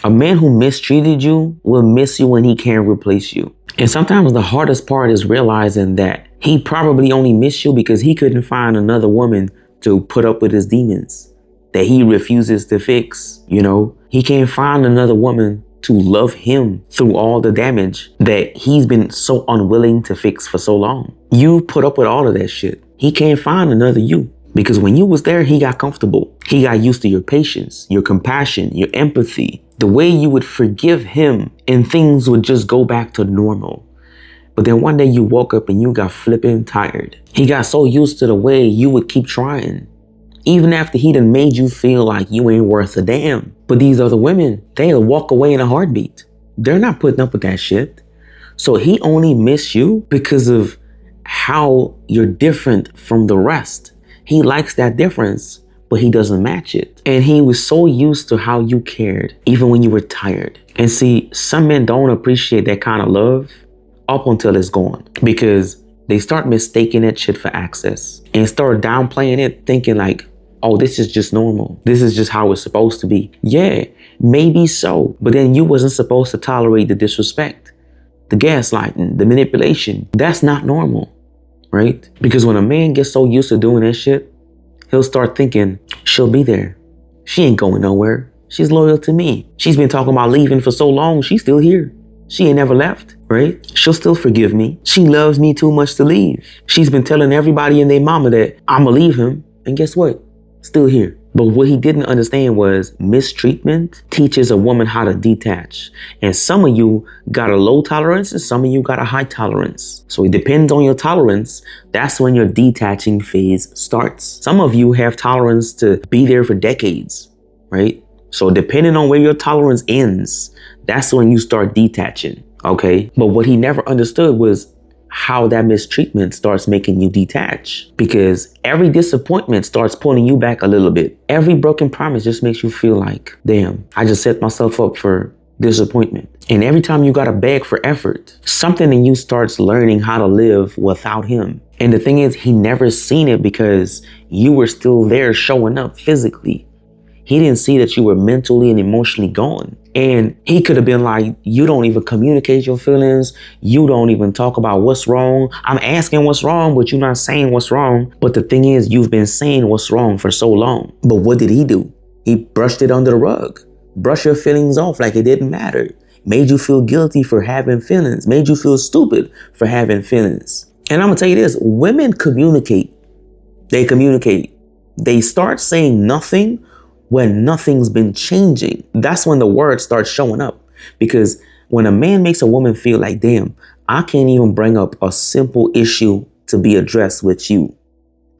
A man who mistreated you will miss you when he can't replace you. And sometimes the hardest part is realizing that he probably only missed you because he couldn't find another woman to put up with his demons that he refuses to fix. He can't find another woman to love him through all the damage that he's been so unwilling to fix for so long. You put up with all of that shit. He can't find another you. Because when you was there, he got comfortable. He got used to your patience, your compassion, your empathy, the way you would forgive him and things would just go back to normal. But then one day you woke up and you got flipping tired. He got so used to the way you would keep trying, even after he done made you feel like you ain't worth a damn. But these other women, they'll walk away in a heartbeat. They're not putting up with that shit. So he only missed you because of how you're different from the rest. He likes that difference, but he doesn't match it. And he was so used to how you cared, even when you were tired. And see, some men don't appreciate that kind of love up until it's gone, because they start mistaking that shit for access and start downplaying it, thinking like, oh, this is just normal. This is just how it's supposed to be. Yeah, maybe so. But then you wasn't supposed to tolerate the disrespect, the gaslighting, the manipulation. That's not normal. Right? Because when a man gets so used to doing that shit, he'll start thinking, she'll be there. She ain't going nowhere. She's loyal to me. She's been talking about leaving for so long. She's still here. She ain't never left, right? She'll still forgive me. She loves me too much to leave. She's been telling everybody and their mama that I'ma leave him. And guess what? Still here. But what he didn't understand was mistreatment teaches a woman how to detach. And some of you got a low tolerance and some of you got a high tolerance. So it depends on your tolerance. That's when your detaching phase starts. Some of you have tolerance to be there for decades, right? So depending on where your tolerance ends, that's when you start detaching, okay? But what he never understood was how that mistreatment starts making you detach, because every disappointment starts pulling you back a little bit. Every broken promise just makes you feel like, damn, I just set myself up for disappointment. And every time you gotta beg for effort, something in you starts learning how to live without him. And the thing is, he never seen it because you were still there showing up physically. He didn't see that you were mentally and emotionally gone. And he could have been like, you don't even communicate your feelings. You don't even talk about what's wrong. I'm asking what's wrong, but you're not saying what's wrong. But the thing is, you've been saying what's wrong for so long. But what did he do? He brushed it under the rug, brushed your feelings off like it didn't matter, made you feel guilty for having feelings, made you feel stupid for having feelings. And I'm gonna tell you this, women communicate. They communicate. They start saying nothing when nothing's been changing. That's when the word starts showing up. Because when a man makes a woman feel like, damn, I can't even bring up a simple issue to be addressed with you,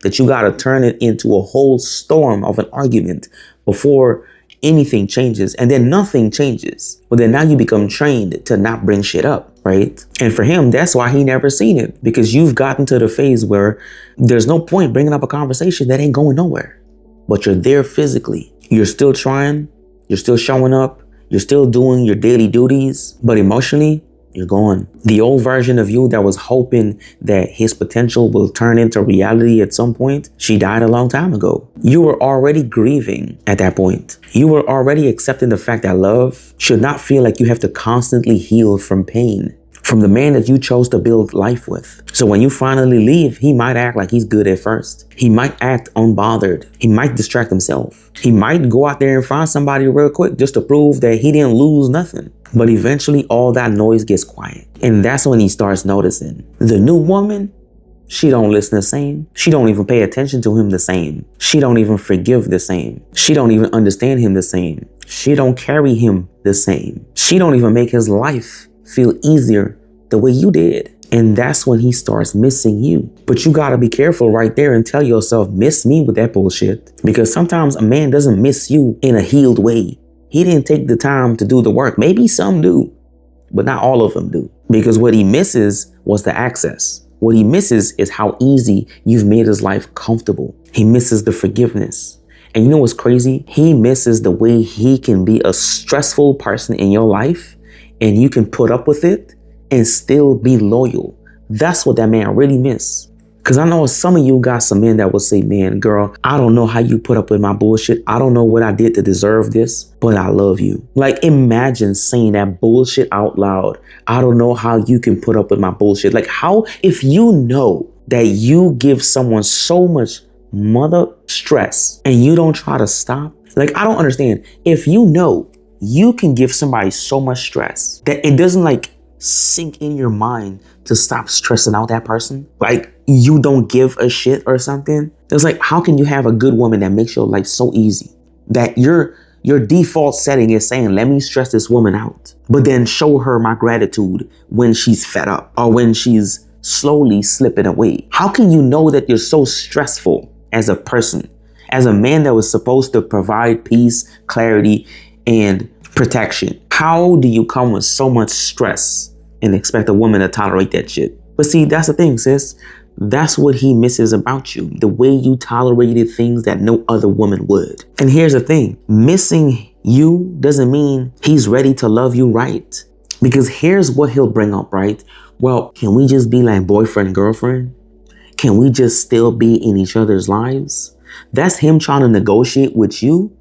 that you got to turn it into a whole storm of an argument before anything changes, and then nothing changes. Well, then now you become trained to not bring shit up, right? And for him, that's why he never seen it, because you've gotten to the phase where there's no point bringing up a conversation that ain't going nowhere, but you're there physically. You're still trying, you're still showing up, you're still doing your daily duties, but emotionally, you're gone. The old version of you that was hoping that his potential will turn into reality at some point, she died a long time ago. You were already grieving at that point. You were already accepting the fact that love should not feel like you have to constantly heal from pain, from the man that you chose to build life with. So when you finally leave, he might act like he's good at first. He might act unbothered. He might distract himself. He might go out there and find somebody real quick just to prove that he didn't lose nothing. But eventually all that noise gets quiet. And that's when he starts noticing the new woman, she don't listen the same. She don't even pay attention to him the same. She don't even forgive the same. She don't even understand him the same. She don't carry him the same. She don't even make his life feel easier the way you did. And that's when he starts missing you. But you gotta be careful right there and tell yourself, miss me with that bullshit. Because sometimes a man doesn't miss you in a healed way. He didn't take the time to do the work. Maybe some do, but not all of them do. Because what he misses was the access. What he misses is how easy you've made his life comfortable. He misses the forgiveness. And you know what's crazy? He misses the way he can be a stressful person in your life and you can put up with it and still be loyal. That's what that man really miss. Because I know some of you got some men that will say, man, girl, I don't know how you put up with my bullshit. I don't know what I did to deserve this, but I love you. Like, imagine saying that bullshit out loud. I don't know how you can put up with my bullshit. Like, how, if you know that you give someone so much mother stress and you don't try to stop, like, I don't understand. If you know you can give somebody so much stress that it doesn't like sink in your mind to stop stressing out that person, like you don't give a shit or something. It's like, how can you have a good woman that makes your life so easy that your default setting is saying, let me stress this woman out, but then show her my gratitude when she's fed up or when she's slowly slipping away? How can you know that you're so stressful as a person, as a man that was supposed to provide peace, clarity, and protection? How do you come with so much stress and expect a woman to tolerate that shit? But see, that's the thing, sis. That's what he misses about you. The way you tolerated things that no other woman would. And here's the thing. Missing you doesn't mean he's ready to love you right. Because here's what he'll bring up, right? Well, can we just be like boyfriend, girlfriend? Can we just still be in each other's lives? That's him trying to negotiate with you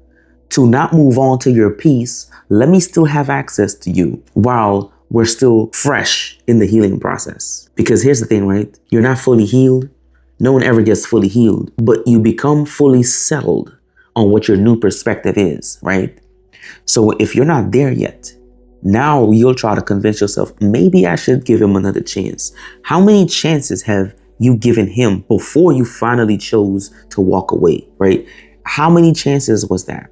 to not move on to your peace. Let me still have access to you while we're still fresh in the healing process. Because here's the thing, right? You're not fully healed. No one ever gets fully healed, but you become fully settled on what your new perspective is, right? So if you're not there yet, now you'll try to convince yourself, maybe I should give him another chance. How many chances have you given him before you finally chose to walk away, right? How many chances was that?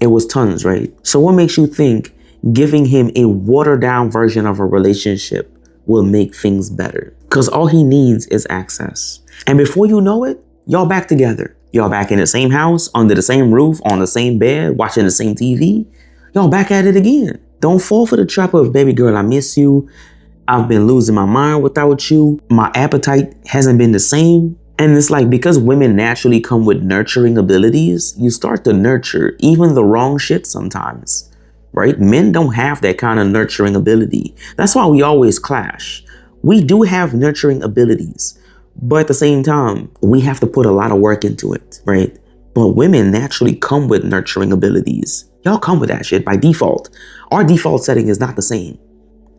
It was tons, right? So what makes you think giving him a watered down version of a relationship will make things better? Because all he needs is access. And before you know it, y'all back together. Y'all back in the same house, under the same roof, on the same bed, watching the same TV. Y'all back at it again. Don't fall for the trap of, baby girl, I miss you. I've been losing my mind without you. My appetite hasn't been the same. And it's like, because women naturally come with nurturing abilities, you start to nurture even the wrong shit sometimes, right? Men don't have that kind of nurturing ability. That's why we always clash. We do have nurturing abilities, but at the same time, we have to put a lot of work into it, right? But women naturally come with nurturing abilities. Y'all come with that shit by default. Our default setting is not the same,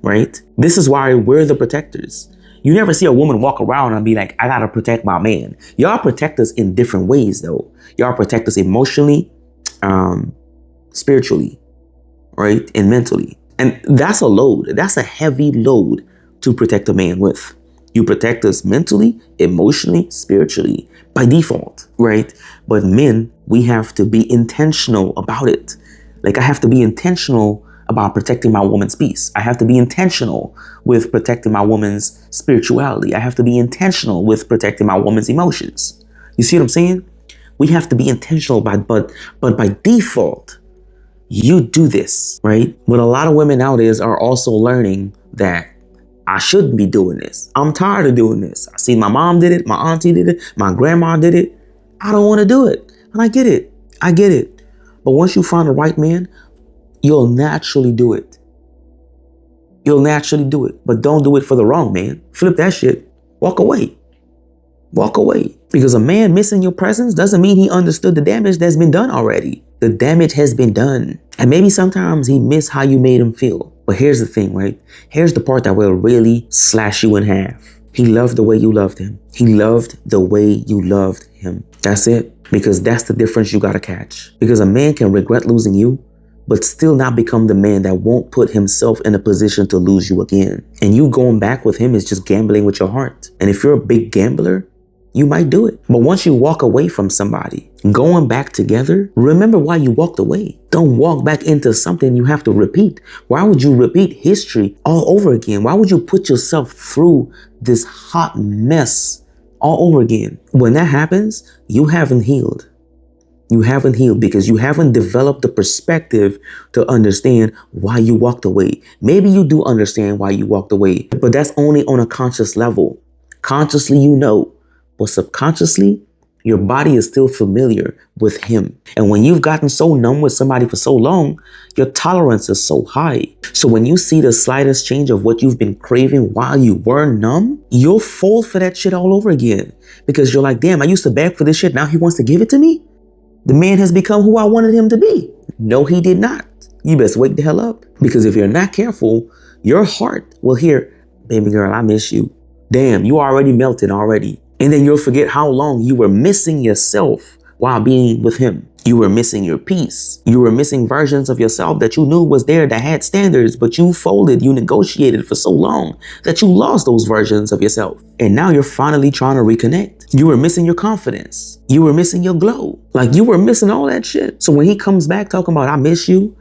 right? This is why we're the protectors. You never see a woman walk around and be like, I gotta protect my man. Y'all protect us in different ways though. Y'all protect us emotionally, spiritually, right? And mentally. And that's a load. That's a heavy load to protect a man with. You protect us mentally, emotionally, spiritually by default, right? But men, we have to be intentional about it. Like, I have to be intentional about protecting my woman's peace. I have to be intentional with protecting my woman's spirituality. I have to be intentional with protecting my woman's emotions. You see what I'm saying? We have to be intentional, but by default, you do this, right? But a lot of women nowadays are also learning that I shouldn't be doing this. I'm tired of doing this. I see my mom did it, my auntie did it, my grandma did it. I don't want to do it. And I get it. I get it. But once you find the right man, you'll naturally do it. You'll naturally do it. But don't do it for the wrong man. Flip that shit. Walk away. Walk away. Because a man missing your presence doesn't mean he understood the damage that's been done already. The damage has been done. And maybe sometimes he missed how you made him feel. But here's the thing, right? Here's the part that will really slash you in half. He loved the way you loved him. He loved the way you loved him. That's it. Because that's the difference you gotta catch. Because a man can regret losing you, but still not become the man that won't put himself in a position to lose you again. And you going back with him is just gambling with your heart. And if you're a big gambler, you might do it. But once you walk away from somebody, going back together, remember why you walked away. Don't walk back into something you have to repeat. Why would you repeat history all over again? Why would you put yourself through this hot mess all over again? When that happens, you haven't healed. You haven't healed because you haven't developed the perspective to understand why you walked away. Maybe you do understand why you walked away, but that's only on a conscious level. Consciously, you know, but subconsciously, Your body is still familiar with him. And when you've gotten so numb with somebody for so long, your tolerance is so high. So when you see the slightest change of what you've been craving while you were numb, you'll fall for that shit all over again. Because you're like, damn, I used to beg for this shit. Now he wants to give it to me? The man has become who I wanted him to be. No, he did not. You best wake the hell up. Because if you're not careful, your heart will hear, baby girl, I miss you. Damn, you already melted already. And then you'll forget how long you were missing yourself while being with him. You were missing your peace. You were missing versions of yourself that you knew was there, that had standards, but you folded, you negotiated for so long that you lost those versions of yourself. And now you're finally trying to reconnect. You were missing your confidence. You were missing your glow. Like you were missing all that shit. So when he comes back talking about, I miss you,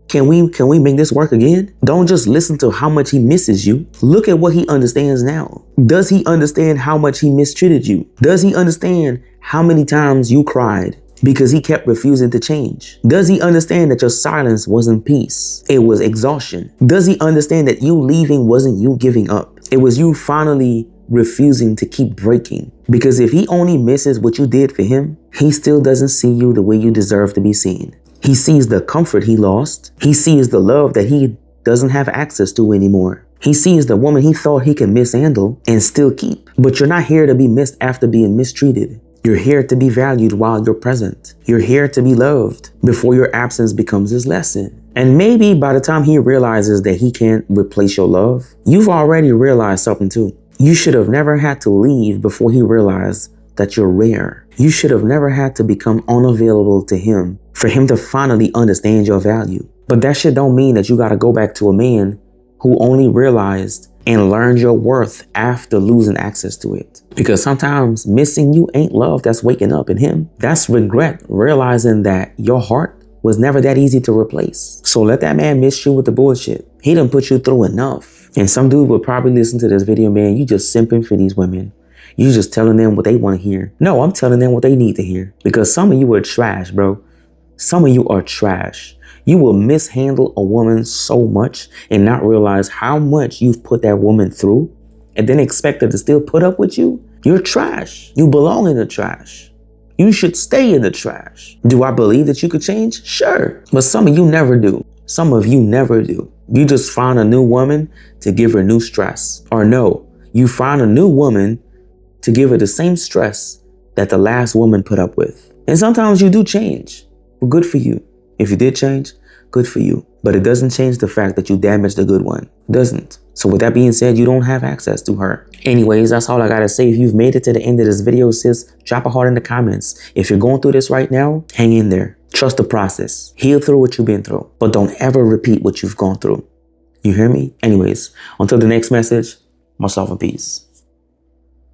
can we make this work again? Don't just listen to how much he misses you. Look at what he understands now. Does he understand how much he mistreated you? Does he understand how many times you cried because he kept refusing to change? Does he understand that your silence wasn't peace? It was exhaustion. Does he understand that you leaving wasn't you giving up? It was you finally refusing to keep breaking. Because if he only misses what you did for him, he still doesn't see you the way you deserve to be seen. He sees the comfort he lost. He sees the love that he doesn't have access to anymore. He sees the woman he thought he could mishandle and still keep. But you're not here to be missed after being mistreated. You're here to be valued while you're present. You're here to be loved before your absence becomes his lesson. And maybe by the time he realizes that he can't replace your love, you've already realized something too. You should have never had to leave before he realized that you're rare. You should have never had to become unavailable to him for him to finally understand your value. But that shit don't mean that you gotta go back to a man who only realized and learned your worth after losing access to it. Because sometimes missing you ain't love that's waking up in him. That's regret, realizing that your heart was never that easy to replace. So let that man miss you with the bullshit. He done put you through enough. And some dude will probably listen to this video, man, you just simping for these women. You just telling them what they want to hear. No, I'm telling them what they need to hear. Because some of you are trash, bro. Some of you are trash. You will mishandle a woman so much and not realize how much you've put that woman through and then expect her to still put up with you. You're trash. You belong in the trash. You should stay in the trash. Do I believe that you could change? Sure. But some of you never do. Some of you never do. You just find a new woman to give her new stress. Or no, you find a new woman to give her the same stress that the last woman put up with. And sometimes you do change. Well, good for you. If you did change, good for you. But it doesn't change the fact that you damaged the good one. It doesn't. So with that being said, you don't have access to her. Anyways, that's all I gotta say. If you've made it to the end of this video, sis, drop a heart in the comments. If you're going through this right now, hang in there. Trust the process. Heal through what you've been through. But don't ever repeat what you've gone through. You hear me? Anyways, until the next message, myself and peace.